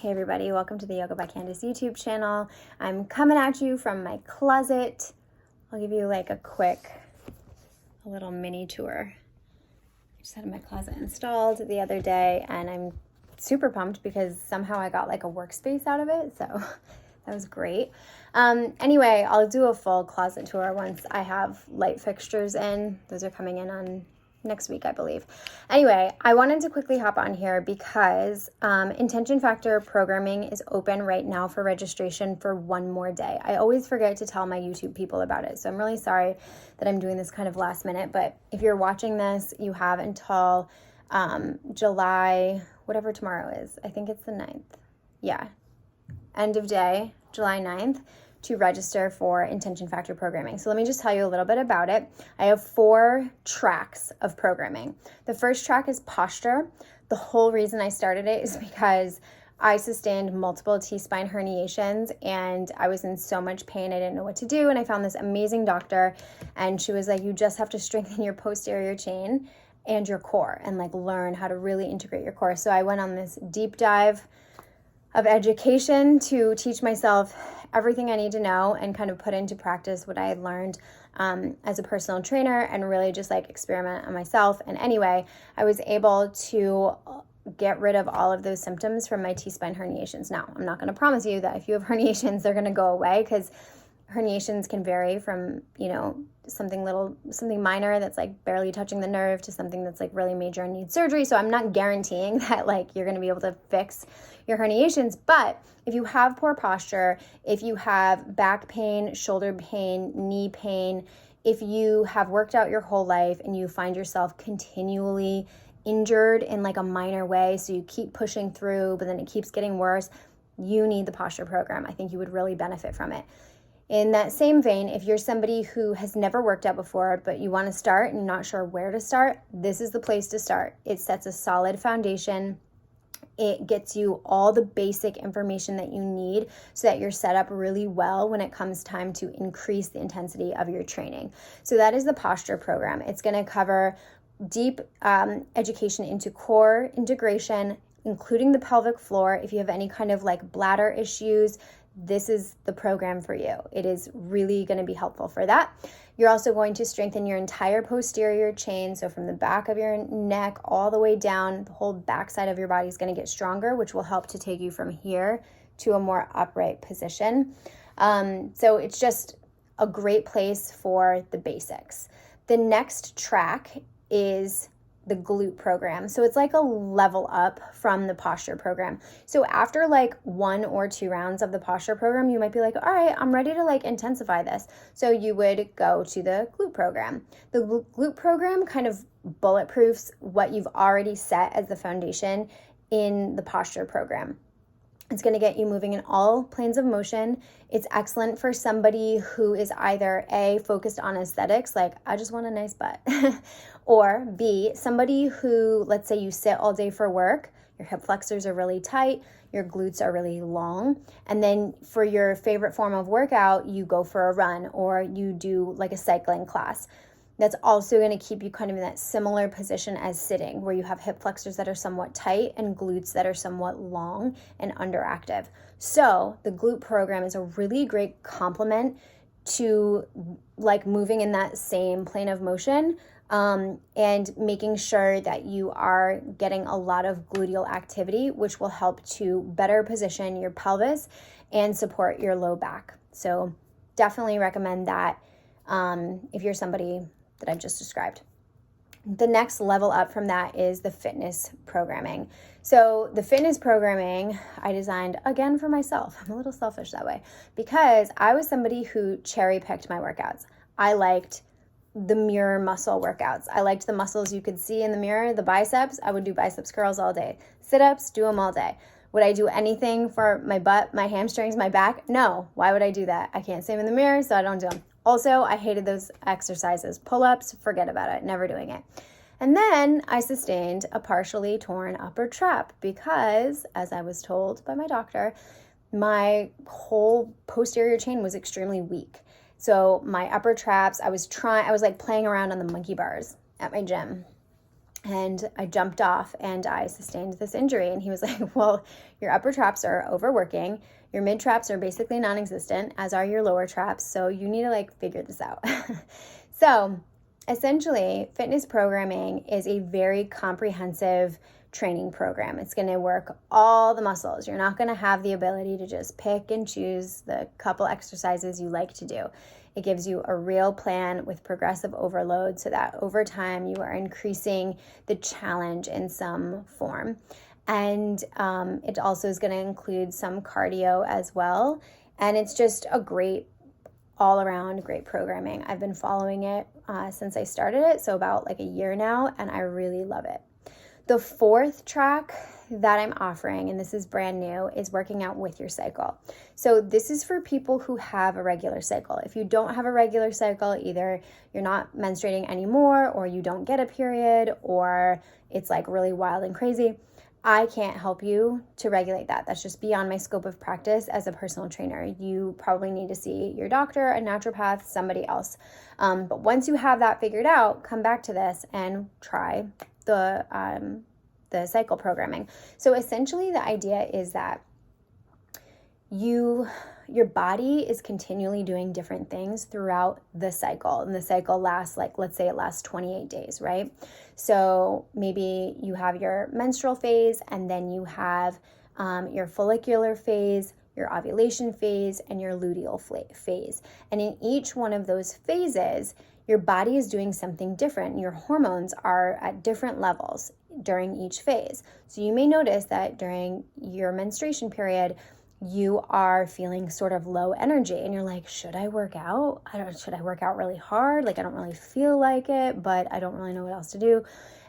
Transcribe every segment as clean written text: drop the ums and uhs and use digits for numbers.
Hey everybody, welcome to the Yoga by Candace YouTube channel. I'm coming at you from my closet. I'll give you like a little mini tour. I just had my closet installed the other day and I'm super pumped because somehow I got like a workspace out of it, so that was great. Anyway, I'll do a full closet tour once I have light fixtures in. Those are coming in on next week, I believe. Anyway, I wanted to quickly hop on here because Intention Factor programming is open right now for registration for one more day. I always forget to tell my YouTube people about it, so I'm really sorry that I'm doing this kind of last minute, but if you're watching this, you have until July, whatever tomorrow is. I think it's the 9th. Yeah, end of day, July 9th, to register for Intention Factor programming. So let me just tell you a little bit about it. I have 4 tracks of programming. The first track is posture. The whole reason I started it is because I sustained multiple T-spine herniations and I was in so much pain I didn't know what to do, and I found this amazing doctor and she was like, you just have to strengthen your posterior chain and your core and like learn how to really integrate your core. So I went on this deep dive of education to teach myself everything I need to know and kind of put into practice what I had learned as a personal trainer and really just like experiment on myself. And anyway, I was able to get rid of all of those symptoms from my T-spine herniations. Now, I'm not going to promise you that if you have herniations, they're going to go away, because herniations can vary from, something minor that's like barely touching the nerve to something that's like really major and needs surgery. So I'm not guaranteeing that like you're going to be able to fix your herniations. But if you have poor posture, if you have back pain, shoulder pain, knee pain, if you have worked out your whole life and you find yourself continually injured in like a minor way, so you keep pushing through, but then it keeps getting worse, you need the posture program. I think you would really benefit from it. In that same vein, if you're somebody who has never worked out before, but you want to start and you're not sure where to start, this is the place to start. It sets a solid foundation. It gets you all the basic information that you need so that you're set up really well when it comes time to increase the intensity of your training. So that is the posture program. It's going to cover deep education into core integration, including the pelvic floor. If you have any kind of like bladder issues, this is the program for you. It is really going to be helpful for that. You're also going to strengthen your entire posterior chain. So from the back of your neck all the way down, the whole backside of your body is going to get stronger, which will help to take you from here to a more upright position. So it's just a great place for the basics. The next track is the glute program. So it's like a level up from the posture program. So after like 1 or 2 rounds of the posture program, you might be like, all right, I'm ready to like intensify this. So you would go to the glute program. The glute program kind of bulletproofs what you've already set as the foundation in the posture program. It's going to get you moving in all planes of motion. It's excellent for somebody who is either A, focused on aesthetics, like I just want a nice butt, or B, somebody who, let's say you sit all day for work, your hip flexors are really tight, your glutes are really long, and then for your favorite form of workout, you go for a run or you do like a cycling class. That's also going to keep you kind of in that similar position as sitting, where you have hip flexors that are somewhat tight and glutes that are somewhat long and underactive. So the glute program is a really great complement to like moving in that same plane of motion, and making sure that you are getting a lot of gluteal activity, which will help to better position your pelvis and support your low back. So definitely recommend that if you're somebody that I've just described. The next level up from that is the fitness programming. So the fitness programming I designed again for myself. I'm a little selfish that way because I was somebody who cherry picked my workouts. I liked the mirror muscle workouts. I liked the muscles you could see in the mirror, the biceps. I would do biceps curls all day. Sit-ups, do them all day. Would I do anything for my butt, my hamstrings, my back? No. Why would I do that? I can't see them in the mirror, so I don't do them. Also, I hated those exercises. Pull-ups, forget about it, never doing it. And then I sustained a partially torn upper trap because, as I was told by my doctor, my whole posterior chain was extremely weak. So my upper traps, I was like playing around on the monkey bars at my gym. And I jumped off and I sustained this injury. And he was like, well, your upper traps are overworking. Your mid traps are basically non-existent, as are your lower traps. So you need to like figure this out. So essentially, fitness programming is a very comprehensive training program. It's going to work all the muscles. You're not going to have the ability to just pick and choose the couple exercises you like to do. It gives you a real plan with progressive overload so that over time you are increasing the challenge in some form. And it also is going to include some cardio as well. And it's just a great, all around great programming. I've been following it since I started it, so about like a year now, and I really love it. The fourth track that I'm offering, and this is brand new, is working out with your cycle. So this is for people who have a regular cycle. If you don't have a regular cycle, either you're not menstruating anymore, or you don't get a period, or it's like really wild and crazy, I can't help you to regulate that. That's just beyond my scope of practice as a personal trainer. You probably need to see your doctor, a naturopath, somebody else. But once you have that figured out, come back to this and try the cycle programming. So essentially the idea is that your body is continually doing different things throughout the cycle. And the cycle lasts, like, let's say it lasts 28 days, right? So maybe you have your menstrual phase, and then you have your follicular phase, your ovulation phase, and your luteal phase. And in each one of those phases, your body is doing something different. Your hormones are at different levels during each phase. So you may notice that during your menstruation period, you are feeling sort of low energy and you're like, should I work out? Should I work out really hard? Like, I don't really feel like it, but I don't really know what else to do.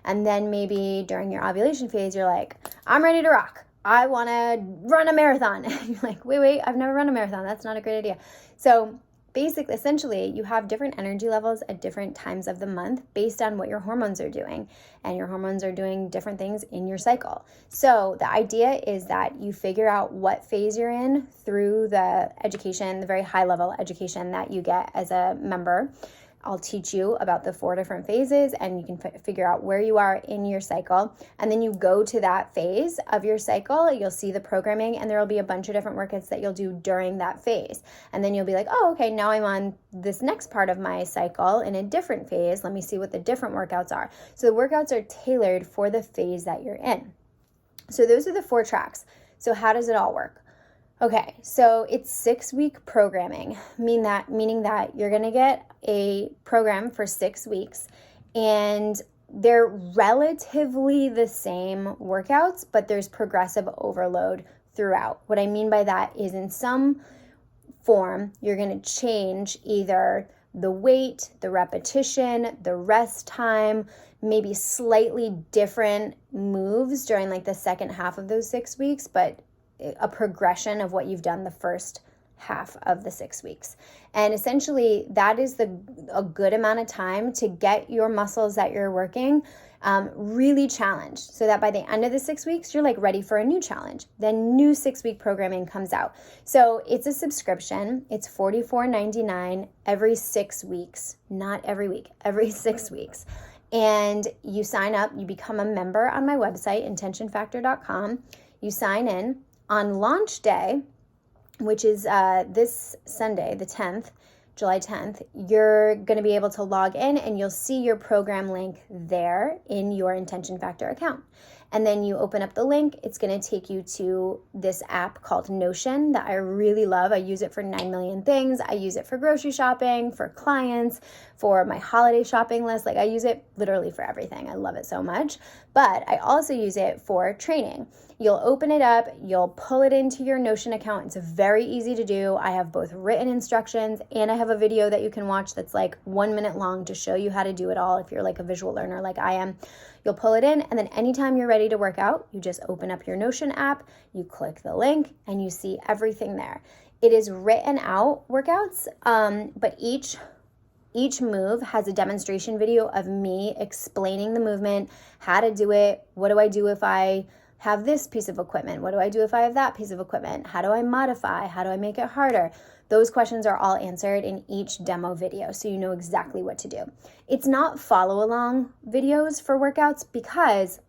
And then maybe during your ovulation phase, you're like, I'm ready to rock. I want to run a marathon. And you're like, wait, I've never run a marathon. That's not a great idea. So basically, essentially, you have different energy levels at different times of the month based on what your hormones are doing. And your hormones are doing different things in your cycle. So the idea is that you figure out what phase you're in through the education, the very high level education that you get as a member. I'll teach you about the 4 different phases, and you can figure out where you are in your cycle. And then you go to that phase of your cycle, you'll see the programming, and there will be a bunch of different workouts that you'll do during that phase. And then you'll be like, oh, okay, now I'm on this next part of my cycle in a different phase. Let me see what the different workouts are. So the workouts are tailored for the phase that you're in. So those are the 4 tracks. So how does it all work? Okay, so it's 6-week programming, meaning that you're going to get a program for 6 weeks, and they're relatively the same workouts, but there's progressive overload throughout. What I mean by that is in some form, you're going to change either the weight, the repetition, the rest time, maybe slightly different moves during like the second half of those 6 weeks, but a progression of what you've done the first half of the 6 weeks. And essentially that is a good amount of time to get your muscles that you're working really challenged, so that by the end of the 6 weeks, you're like ready for a new challenge. Then new 6-week programming comes out. So it's a subscription. It's $44.99 every 6 weeks, not every week, every 6 weeks. And you sign up, you become a member on my website, intentionfactor.com. You sign in. On launch day, which is this Sunday, the 10th, July 10th, you're going to be able to log in and you'll see your program link there in your Intention Factor account. And then you open up the link. It's going to take you to this app called Notion that I really love. I use it for 9 million things. I use it for grocery shopping, for clients, for my holiday shopping list. Like, I use it literally for everything. I love it so much. But I also use it for training. You'll open it up, you'll pull it into your Notion account. It's very easy to do. I have both written instructions and I have a video that you can watch that's like 1 minute long to show you how to do it all if you're like a visual learner like I am. You'll pull it in, and then anytime you're ready to work out, you just open up your Notion app, you click the link, and you see everything there. It is written out workouts, but each move has a demonstration video of me explaining the movement, how to do it, what do I do if I have this piece of equipment? What do I do if I have that piece of equipment? How do I modify? How do I make it harder? Those questions are all answered in each demo video, so you know exactly what to do. It's not follow along videos for workouts because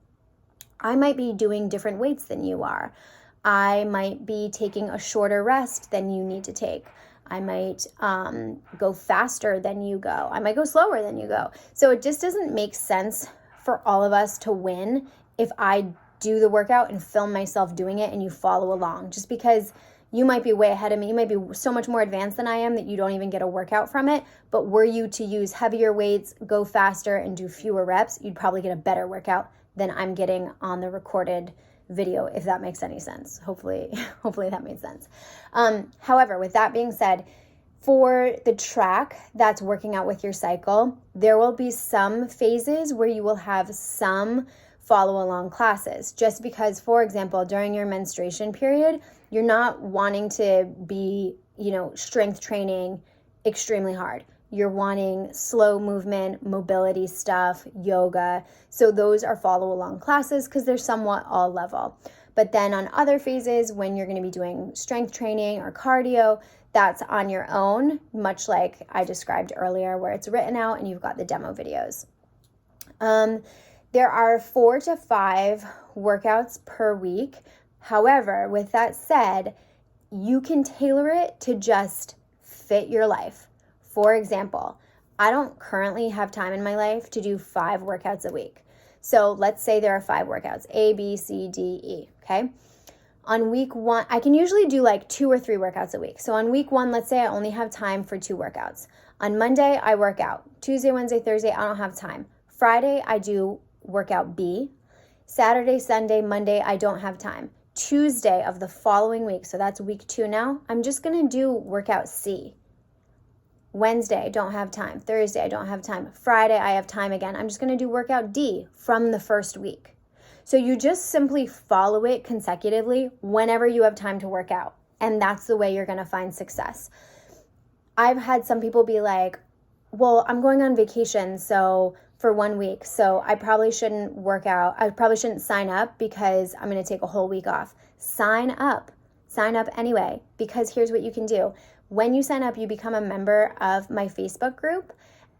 I might be doing different weights than you are. I might be taking a shorter rest than you need to take. I might go faster than you go. I might go slower than you go. So it just doesn't make sense for all of us to win if I do the workout and film myself doing it and you follow along. Just because you might be way ahead of me, you might be so much more advanced than I am that you don't even get a workout from it. But were you to use heavier weights, go faster, and do fewer reps, you'd probably get a better workout than I'm getting on the recorded video, if that makes any sense. Hopefully that made sense. However, with that being said, for the track that's working out with your cycle, there will be some phases where you will have some follow along classes, just because, for example, during your menstruation period, you're not wanting to be, strength training extremely hard. You're wanting slow movement, mobility stuff, yoga. So those are follow along classes because they're somewhat all level. But then on other phases, when you're going to be doing strength training or cardio, that's on your own, much like I described earlier, where it's written out and you've got the demo videos. There are 4 to 5 workouts per week. However, with that said, you can tailor it to just fit your life. For example, I don't currently have time in my life to do 5 workouts a week. So let's say there are 5 workouts, A, B, C, D, E, okay? On week 1, I can usually do like 2 or 3 workouts a week. So on week 1, let's say I only have time for 2 workouts. On Monday, I work out. Tuesday, Wednesday, Thursday, I don't have time. Friday, I do workout B. Saturday, Sunday, Monday, I don't have time. Tuesday of the following week, so that's week 2 now, I'm just going to do workout C. Wednesday, I don't have time. Thursday, I don't have time. Friday, I have time again. I'm just going to do workout D from the first week. So you just simply follow it consecutively whenever you have time to work out. And that's the way you're going to find success. I've had some people be like, well, I'm going on vacation for 1 week, so I probably shouldn't work out. I probably shouldn't sign up because I'm going to take a whole week off. Sign up anyway, because here's what you can do. When you sign up, you become a member of my Facebook group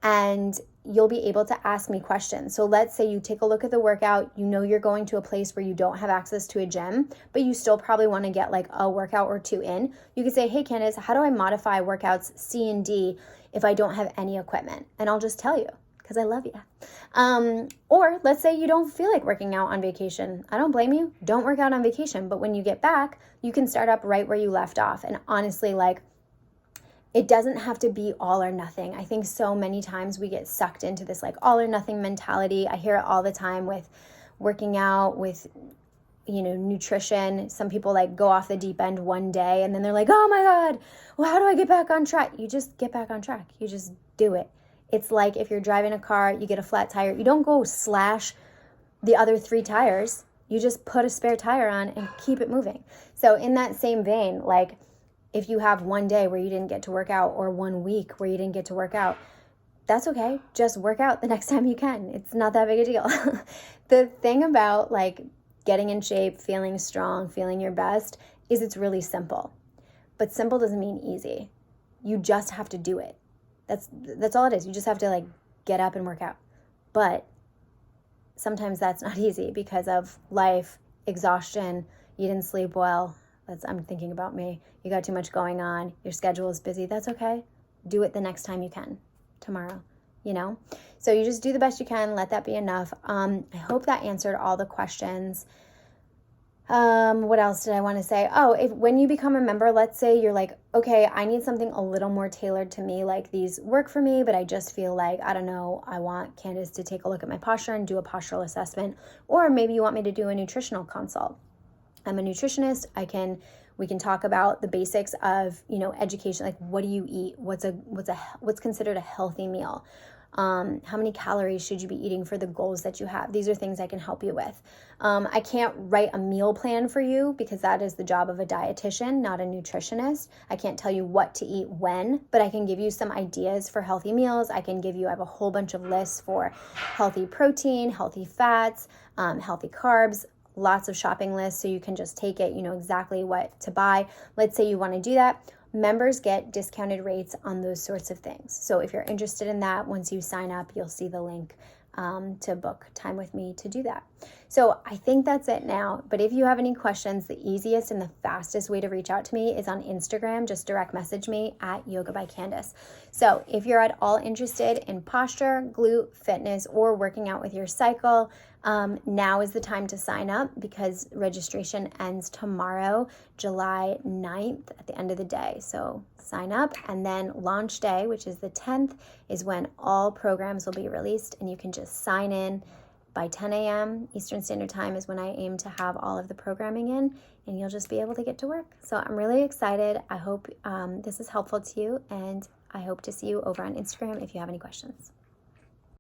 and you'll be able to ask me questions. So let's say you take a look at the workout, you're going to a place where you don't have access to a gym, but you still probably want to get like a workout or 2 in. You could say, hey Candace, how do I modify workouts C and D if I don't have any equipment? And I'll just tell you, because I love you. Or let's say you don't feel like working out on vacation. I don't blame you. Don't work out on vacation. But when you get back, you can start up right where you left off. And honestly, it doesn't have to be all or nothing. I think so many times we get sucked into this all or nothing mentality. I hear it all the time with working out, with nutrition. Some people go off the deep end one day and then they're like, oh my God, well, how do I get back on track? You just get back on track. You just do it. It's like if you're driving a car, you get a flat tire. You don't go slash the other 3 tires. You just put a spare tire on and keep it moving. So in that same vein, if you have one day where you didn't get to work out or 1 week where you didn't get to work out, that's okay. Just work out the next time you can. It's not that big a deal. The thing about getting in shape, feeling strong, feeling your best is it's really simple. But simple doesn't mean easy. You just have to do it. That's all it is. You just have to get up and work out. But sometimes that's not easy because of life, exhaustion, you didn't sleep well. I'm thinking about me. You got too much going on. Your schedule is busy. That's okay. Do it the next time you can, tomorrow, So you just do the best you can. Let that be enough. I hope that answered all the questions. What else did I want to say? When you become a member, let's say you're okay, I need something a little more tailored to me. These work for me, but I just feel I don't know, I want Candace to take a look at my posture and do a postural assessment. Or maybe you want me to do a nutritional consult. I'm a nutritionist. We can talk about the basics of, education. What do you eat? What's considered a healthy meal? How many calories should you be eating for the goals that you have? These are things I can help you with. I can't write a meal plan for you because that is the job of a dietitian, not a nutritionist. I can't tell you what to eat when, but I can give you some ideas for healthy meals. I have a whole bunch of lists for healthy protein, healthy fats, healthy carbs, lots of shopping lists so you can just take it, you know exactly what to buy. Let's say you want to do that. Members get discounted rates on those sorts of things. So if you're interested in that, once you sign up, you'll see the link to book time with me to do that. So I think that's it now. But if you have any questions, the easiest and the fastest way to reach out to me is on Instagram. Just direct message me at Yoga by Candace. So if you're at all interested in posture, glute, fitness, or working out with your cycle, now is the time to sign up because registration ends tomorrow, July 9th at the end of the day. So sign up, and then launch day, which is the 10th, is when all programs will be released, and you can just sign in by 10 a.m. Eastern Standard Time is when I aim to have all of the programming in, and you'll just be able to get to work. So I'm really excited. I hope this is helpful to you, and I hope to see you over on Instagram if you have any questions.